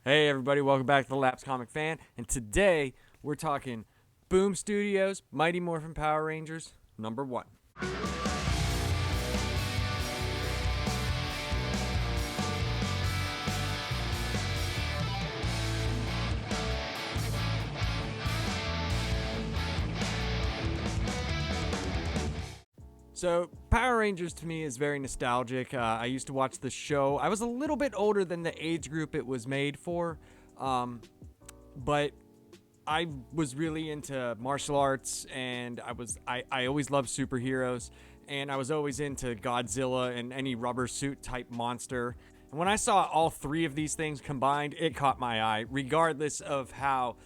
Hey everybody, welcome back to the Laps Comic Fan, and today we're talking Boom Studios, Mighty Morphin Power Rangers, number 1. So, Power Rangers to me is very nostalgic. I used to watch the show. I was a little bit older than the age group it was made for, but I was really into martial arts, and I always loved superheroes, and I was always into Godzilla and any rubber suit type monster. And when I saw all three of these things combined, it caught my eye, regardless of how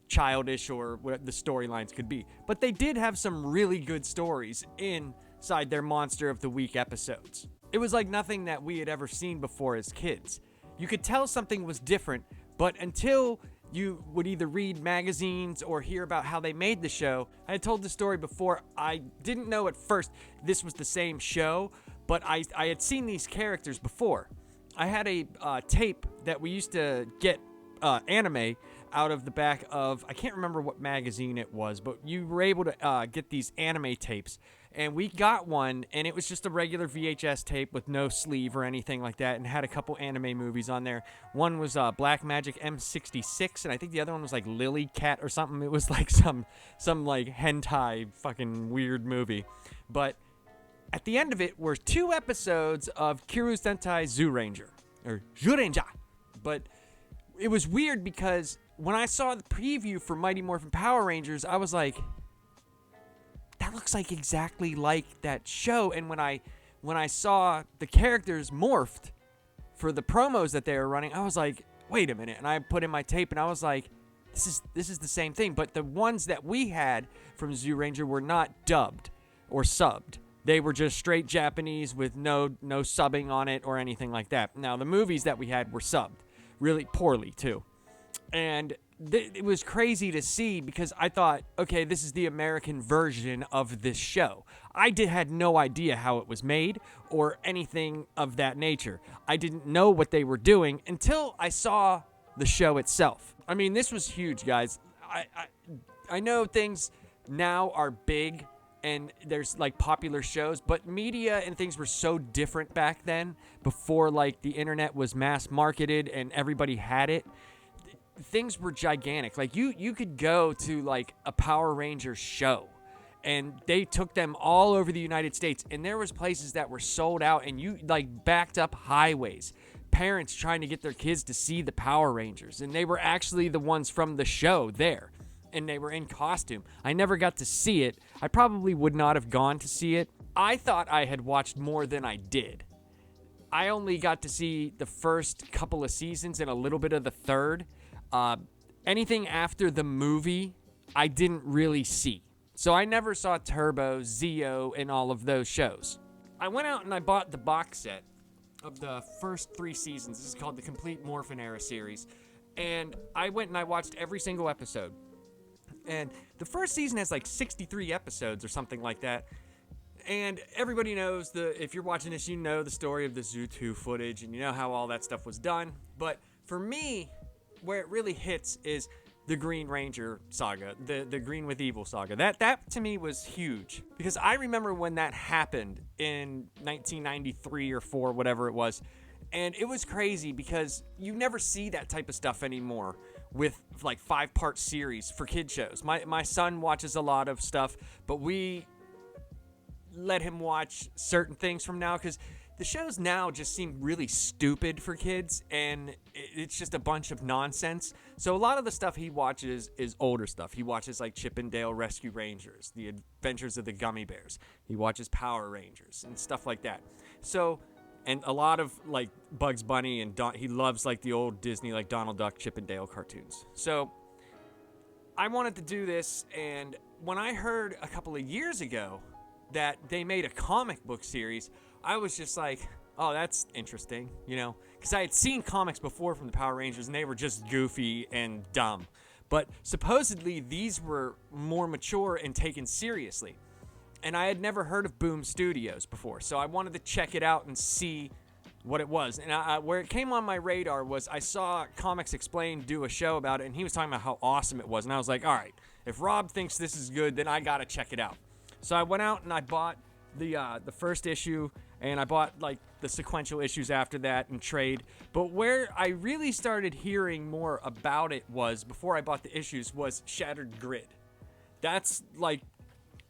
childish or what the storylines could be. But they did have some really good stories inside their Monster of the Week episodes. It was like nothing that we had ever seen before as kids. You could tell something was different, but until you would either read magazines or hear about how they made the show. I had told the story before. I didn't know at first this was the same show, but I had seen these characters before. I had a tape that we used to get anime out of the back of, I can't remember what magazine it was, but you were able to get these anime tapes. And we got one, and it was just a regular VHS tape with no sleeve or anything like that, and had a couple anime movies on there. One was Black Magic M66, and I think the other one was like Lily Cat or something. It was like some like hentai fucking weird movie. But at the end of it were 2 episodes of Kiru Sentai Zyuranger, or Zyuranger. But it was weird because when I saw the preview for Mighty Morphin Power Rangers, I was like, that looks like exactly like that show. And when I saw the characters morphed for the promos that they were running, I was like, wait a minute. And I put in my tape and I was like, this is the same thing. But the ones that we had from Zyuranger were not dubbed or subbed. They were just straight Japanese with no subbing on it or anything like that. Now, the movies that we had were subbed really poorly too. And it was crazy to see because I thought, okay, this is the American version of this show. I had no idea how it was made or anything of that nature. I didn't know what they were doing until I saw the show itself. I mean, this was huge, guys. I know things now are big and there's like popular shows, but media and things were so different back then, before like the internet was mass marketed and everybody had it. Things were gigantic. Like you could go to like a Power Rangers show and they took them all over the United States, and there was places that were sold out, and you like backed up highways, parents trying to get their kids to see the Power Rangers, and they were actually the ones from the show there, and they were in costume. I never got to see it. I probably would not have gone to see it. I thought I had watched more than I did. I only got to see the first couple of seasons and a little bit of the third. Anything after the movie, I didn't really see. So I never saw Turbo, Zeo, and all of those shows. I went out and I bought the box set of the first 3 seasons. This is called the Complete Morphin Era series. And I went and I watched every single episode. And the first season has like 63 episodes or something like that. And everybody knows, if you're watching this, you know the story of the Zoo 2 footage, and you know how all that stuff was done. But for me, where it really hits is the Green Ranger saga, the Green with Evil saga. That to me was huge, because I remember when that happened in 1993 or 4, whatever it was, and it was crazy because you never see that type of stuff anymore with like 5-part series for kid shows. My son watches a lot of stuff, but we let him watch certain things from now because the shows now just seem really stupid for kids, and it's just a bunch of nonsense. So a lot of the stuff he watches is older stuff. He watches like Chip and Dale Rescue Rangers, The Adventures of the Gummy Bears. He watches Power Rangers and stuff like that. So, and a lot of like Bugs Bunny, and he loves like the old Disney, like Donald Duck, Chip and Dale cartoons. So I wanted to do this, and when I heard a couple of years ago that they made a comic book series, I was just like, oh, that's interesting, you know, because I had seen comics before from the Power Rangers, and they were just goofy and dumb. But supposedly these were more mature and taken seriously. And I had never heard of Boom Studios before, so I wanted to check it out and see what it was. And where it came on my radar was I saw Comics Explained do a show about it, and he was talking about how awesome it was. And I was like, all right, if Rob thinks this is good, then I got to check it out. So I went out and I bought the first issue, and I bought like the sequential issues after that in trade. But where I really started hearing more about it was, before I bought the issues, was Shattered Grid. That's like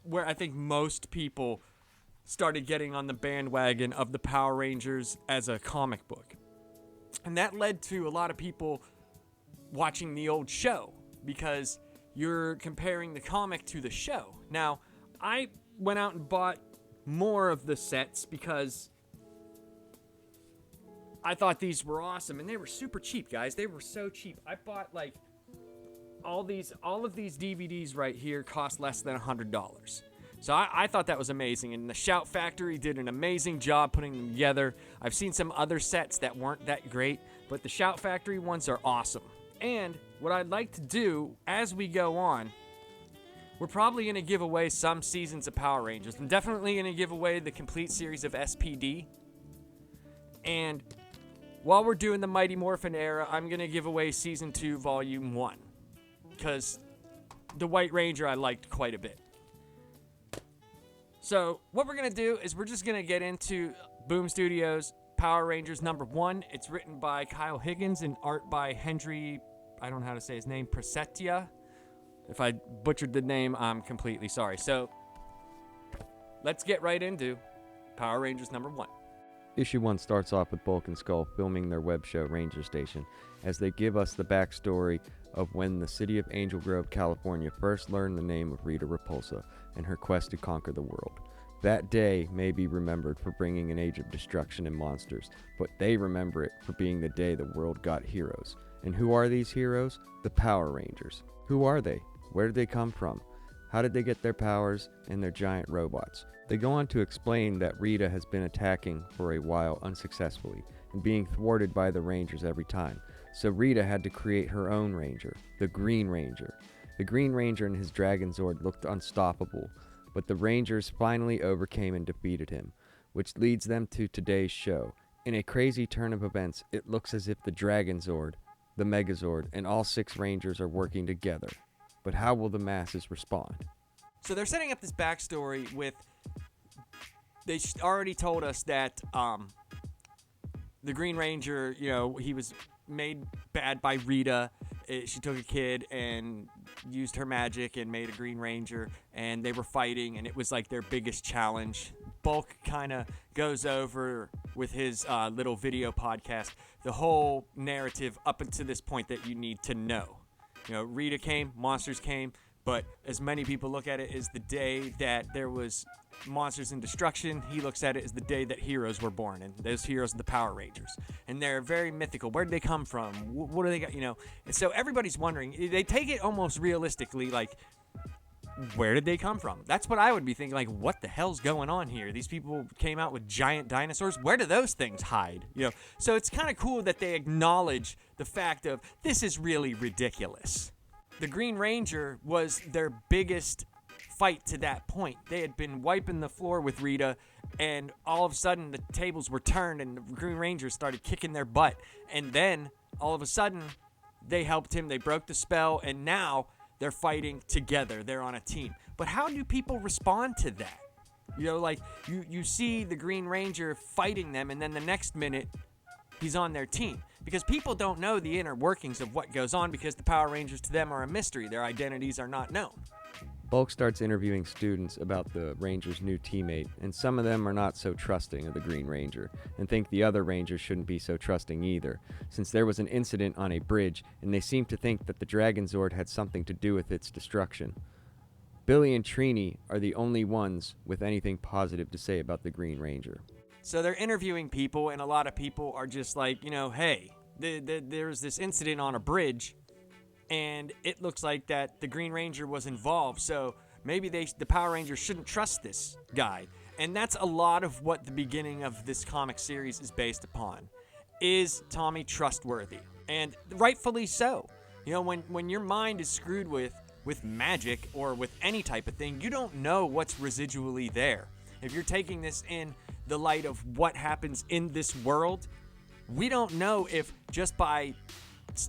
where I think most people started getting on the bandwagon of the Power Rangers as a comic book. And that led to a lot of people watching the old show, because you're comparing the comic to the show. Now, I went out and bought more of the sets because I thought these were awesome, and they were super cheap, guys. They were so cheap. I bought like all of these DVDs right here cost less than $100. So I thought that was amazing, and the Shout Factory did an amazing job putting them together. I've seen some other sets that weren't that great, but the Shout Factory ones are awesome. And what I'd like to do as we go on, we're probably going to give away some seasons of Power Rangers. I'm definitely going to give away the complete series of SPD. And while we're doing the Mighty Morphin era, I'm going to give away Season 2, Volume 1. Because the White Ranger I liked quite a bit. So what we're going to do is we're just going to get into Boom Studios Power Rangers #1. It's written by Kyle Higgins and art by Henry, I don't know how to say his name, Presetia. If I butchered the name, I'm completely sorry. So let's get right into Power Rangers #1. Issue 1 starts off with Bulk and Skull filming their web show Ranger Station, as they give us the backstory of when the city of Angel Grove, California first learned the name of Rita Repulsa and her quest to conquer the world. That day may be remembered for bringing an age of destruction and monsters, but they remember it for being the day the world got heroes. And who are these heroes? The Power Rangers. Who are they? Where did they come from? How did they get their powers and their giant robots? They go on to explain that Rita has been attacking for a while unsuccessfully and being thwarted by the Rangers every time. So Rita had to create her own Ranger, the Green Ranger. The Green Ranger and his Dragon Zord looked unstoppable, but the Rangers finally overcame and defeated him, which leads them to today's show. In a crazy turn of events, it looks as if the Dragon Zord, the Megazord, and all 6 Rangers are working together. But how will the masses respond? So they're setting up this backstory with, they already told us that the Green Ranger, he was made bad by Rita. She took a kid and used her magic and made a Green Ranger, and they were fighting, and it was like their biggest challenge. Bulk kind of goes over with his little video podcast the whole narrative up until this point that you need to know. Rita came, monsters came, but as many people look at it as the day that there was monsters and destruction, he looks at it as the day that heroes were born, and those heroes are the Power Rangers. And they're very mythical. Where did they come from? What do they got? And so everybody's wondering. They take it almost realistically, like, where did they come from? That's what I would be thinking, like, what the hell's going on here? These people came out with giant dinosaurs. Where do those things hide? So it's kind of cool that they acknowledge the fact of, this is really ridiculous. The Green Ranger was their biggest fight to that point. They had been wiping the floor with Rita, and all of a sudden the tables were turned and the Green Rangers started kicking their butt. And then all of a sudden they helped him, they broke the spell, and now they're fighting together. They're on a team. But how do people respond to that? You see the Green Ranger fighting them, and then the next minute he's on their team. Because people don't know the inner workings of what goes on, because the Power Rangers to them are a mystery. Their identities are not known. Bulk starts interviewing students about the Ranger's new teammate, and some of them are not so trusting of the Green Ranger, and think the other Rangers shouldn't be so trusting either, since there was an incident on a bridge, and they seem to think that the Dragon Zord had something to do with its destruction. Billy and Trini are the only ones with anything positive to say about the Green Ranger. So they're interviewing people, and a lot of people are just like, hey, there's this incident on a bridge, and it looks like that the Green Ranger was involved, so maybe the Power Rangers shouldn't trust this guy. And that's a lot of what the beginning of this comic series is based upon. Is Tommy trustworthy? And rightfully so. When your mind is screwed with or with any type of thing, you don't know what's residually there. If you're taking this in the light of what happens in this world, we don't know if just by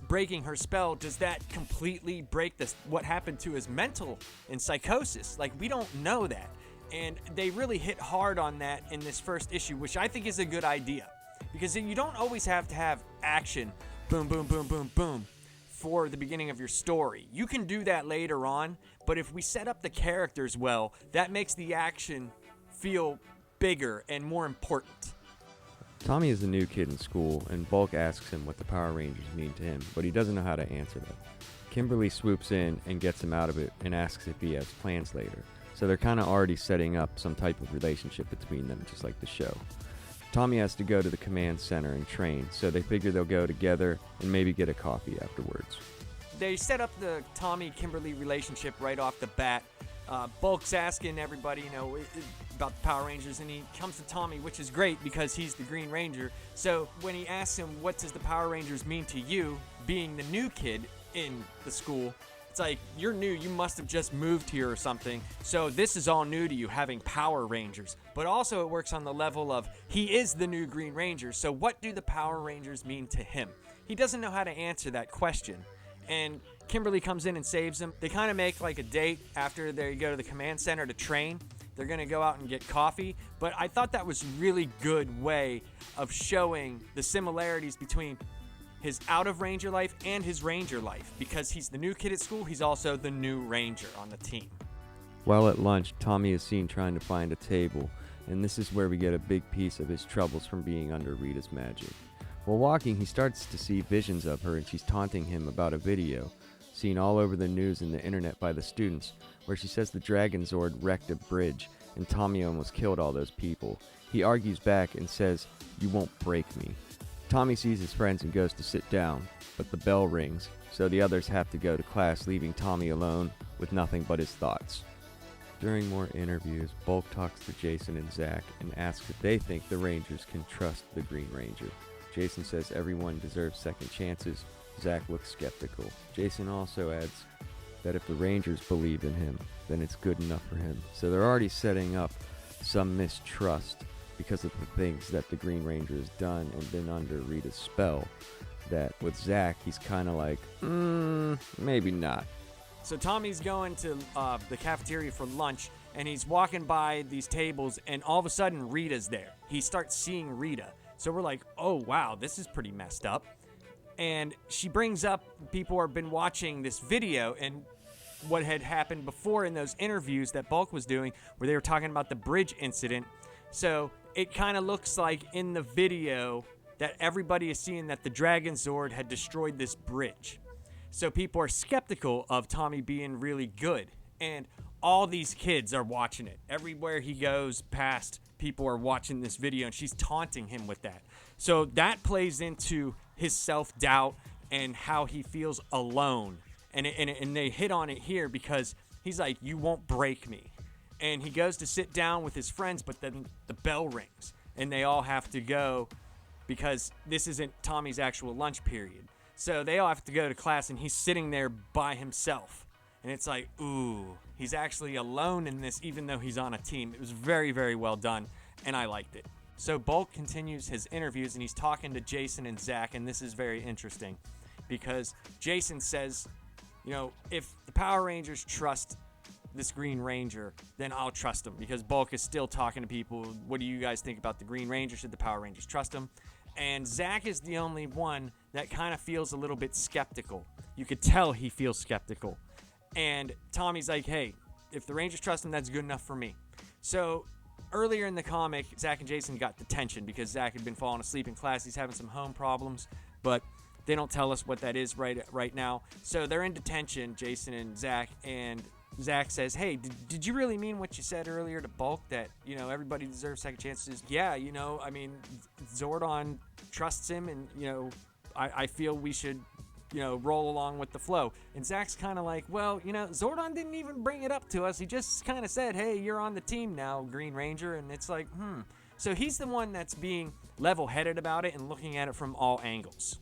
breaking her spell, does that completely break what happened to his mental and psychosis? Like, we don't know that. And they really hit hard on that in this first issue, which I think is a good idea. Because you don't always have to have action, boom, boom, boom, boom, boom, for the beginning of your story. You can do that later on, but if we set up the characters well, that makes the action feel bigger and more important. Tommy is a new kid in school, and Bulk asks him what the Power Rangers mean to him, but he doesn't know how to answer them. Kimberly swoops in and gets him out of it and asks if he has plans later. So they're kind of already setting up some type of relationship between them, just like the show. Tommy has to go to the command center and train, so they figure they'll go together and maybe get a coffee afterwards. They set up the Tommy-Kimberly relationship right off the bat. Bulk's asking everybody, about the Power Rangers, and he comes to Tommy, which is great because he's the Green Ranger. So when he asks him, what does the Power Rangers mean to you, being the new kid in the school, it's like, you're new, you must have just moved here or something. So this is all new to you, having Power Rangers. But also it works on the level of, he is the new Green Ranger, so what do the Power Rangers mean to him? He doesn't know how to answer that question. And Kimberly comes in and saves him. They kind of make like a date after they go to the command center to train. They're going to go out and get coffee. But I thought that was a really good way of showing the similarities between his out of Ranger life and his Ranger life. Because he's the new kid at school, he's also the new Ranger on the team. While at lunch, Tommy is seen trying to find a table, and this is where we get a big piece of his troubles from being under Rita's magic. While walking, he starts to see visions of her, and she's taunting him about a video seen all over the news and the internet by the students, where she says the Dragon Zord wrecked a bridge and Tommy almost killed all those people. He argues back and says, "You won't break me." Tommy sees his friends and goes to sit down, but the bell rings, so the others have to go to class, leaving Tommy alone with nothing but his thoughts. During more interviews, Bulk talks to Jason and Zach and asks if they think the Rangers can trust the Green Ranger. Jason says everyone deserves second chances. Zach looks skeptical. Jason also adds that if the Rangers believe in him, then it's good enough for him. So they're already setting up some mistrust because of the things that the Green Ranger has done and been under Rita's spell. That with Zach, he's kind of like, maybe not. So Tommy's going to the cafeteria for lunch, and he's walking by these tables, and all of a sudden Rita's there. He starts seeing Rita. So we're like, oh wow, this is pretty messed up. And she brings up people have been watching this video and what had happened before in those interviews that Bulk was doing where they were talking about the bridge incident. So it kind of looks like in the video that everybody is seeing that the Dragon Zord had destroyed this bridge. So people are skeptical of Tommy being really good. And all these kids are watching it. Everywhere he goes past, people are watching this video, and she's taunting him with that. So that plays into his self-doubt and how he feels alone. And they hit on it here because he's like, you won't break me. And he goes to sit down with his friends, but then the bell rings, and they all have to go because this isn't Tommy's actual lunch period. So they all have to go to class, and he's sitting there by himself. And it's like, ooh, he's actually alone in this, even though he's on a team. It was very, very well done, and I liked it. So Bulk continues his interviews, and he's talking to Jason and Zach, and this is very interesting because Jason says, if the Power Rangers trust this Green Ranger, then I'll trust him, because Bulk is still talking to people. What do you guys think about the Green Ranger? Should the Power Rangers trust him? And Zach is the only one that kind of feels a little bit skeptical. You could tell he feels skeptical. And Tommy's like, hey, if the Rangers trust him, that's good enough for me. So earlier in the comic, Zach and Jason got detention because Zach had been falling asleep in class. He's having some home problems, but they don't tell us what that is right now. So they're in detention, Jason and Zach Zach says, hey, did you really mean what you said earlier to Bulk, that, everybody deserves second chances? Yeah, Zordon trusts him, and, I feel we should, roll along with the flow. And Zach's kind of like, well, Zordon didn't even bring it up to us. He just kind of said, hey, you're on the team now, Green Ranger. And it's like, So he's the one that's being level-headed about it and looking at it from all angles.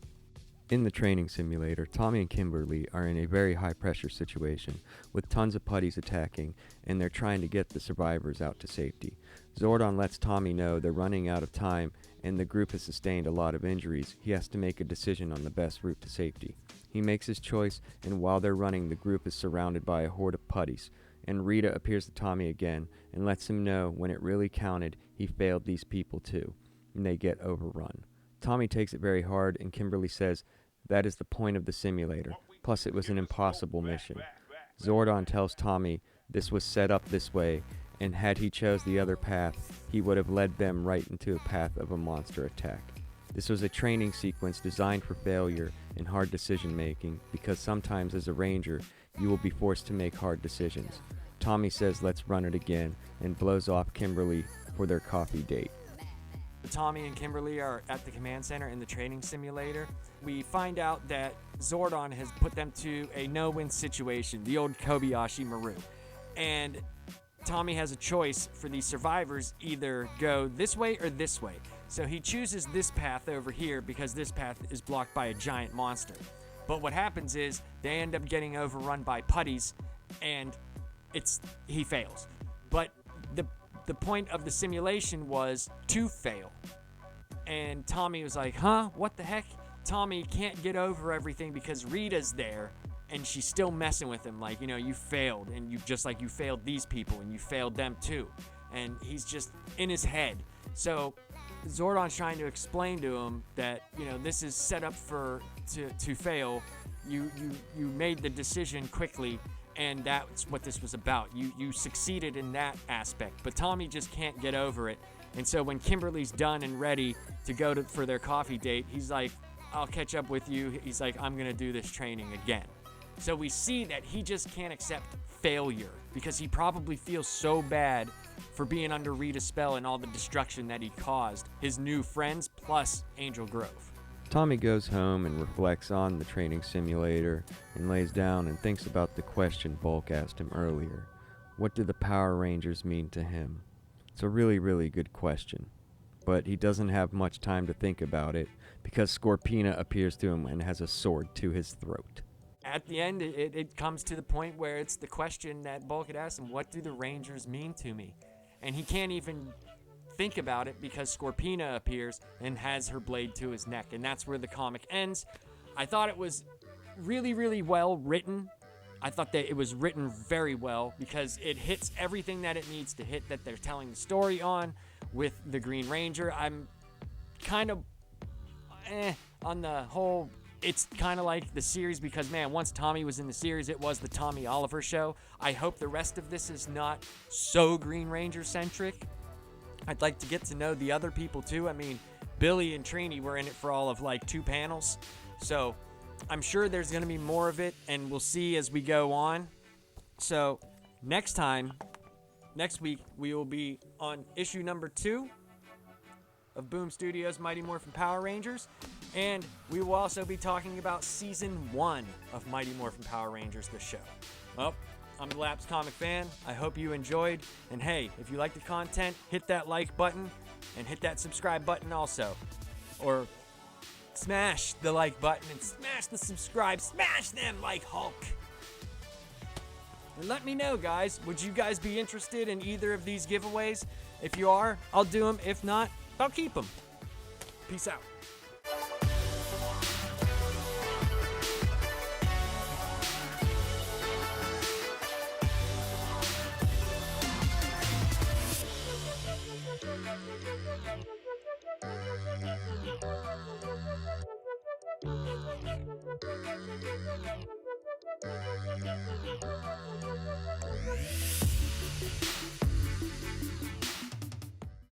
In the training simulator, Tommy and Kimberly are in a very high pressure situation, with tons of putties attacking, and they're trying to get the survivors out to safety. Zordon lets Tommy know they're running out of time, and the group has sustained a lot of injuries. He has to make a decision on the best route to safety. He makes his choice, and while they're running, the group is surrounded by a horde of putties, and Rita appears to Tommy again, and lets him know when it really counted, he failed these people too, and they get overrun. Tommy takes it very hard, and Kimberly says that is the point of the simulator, plus it was an impossible mission. Zordon tells Tommy this was set up this way, and had he chose the other path, he would have led them right into a path of a monster attack. This was a training sequence designed for failure and hard decision making, because sometimes as a ranger, you will be forced to make hard decisions. Tommy says let's run it again, and blows off Kimberly for their coffee date. Tommy and Kimberly are at the command center in the training simulator. We find out that Zordon has put them to a no-win situation, the old Kobayashi Maru. And Tommy has a choice for these survivors, either go this way or this way. So he chooses this path over here because this path is blocked by a giant monster. But what happens is they end up getting overrun by putties, and he fails. But the point of the simulation was to fail. And Tommy was like, huh? What the heck? Tommy can't get over everything because Rita's there, and she's still messing with him. Like, you failed, and you failed these people, and you failed them too. And he's just in his head. So Zordon's trying to explain to him that, this is set up to fail. You made the decision quickly, and that's what this was about. You succeeded in that aspect, but Tommy just can't get over it. And so when Kimberly's done and ready to go for their coffee date, he's like, I'll catch up with you. He's like, I'm gonna do this training again. So we see that he just can't accept failure because he probably feels so bad for being under Rita's spell and all the destruction that he caused his new friends plus Angel Grove. Tommy goes home and reflects on the training simulator and lays down and thinks about the question Bulk asked him earlier. What do the Power Rangers mean to him? It's a really, really good question. But he doesn't have much time to think about it because Scorpina appears to him and has a sword to his throat. At the end, it comes to the point where it's the question that Bulk had asked him, what do the Rangers mean to me? And he can't even think about it because Scorpina appears and has her blade to his neck, and that's where the comic ends. I thought it was really, really well written. I thought that it was written very well because it hits everything that it needs to hit that they're telling the story on with the Green Ranger. I'm kind of on the whole. It's kind of like the series because, man, once Tommy was in the series, it was the Tommy Oliver show. I hope the rest of this is not so Green Ranger centric. I'd like to get to know the other people too. I mean, Billy and Trini were in it for all of like 2 panels. So I'm sure there's going to be more of it, and we'll see as we go on. So next week, we will be on issue number 2 of Boom Studios' Mighty Morphin Power Rangers. And we will also be talking about Season 1 of Mighty Morphin Power Rangers, the show. Well, I'm the Laps Comic Fan. I hope you enjoyed. And hey, if you like the content, hit that like button and hit that subscribe button also. Or smash the like button and smash the subscribe. Smash them like Hulk. And let me know, guys. Would you guys be interested in either of these giveaways? If you are, I'll do them. If not, I'll keep them. Peace out.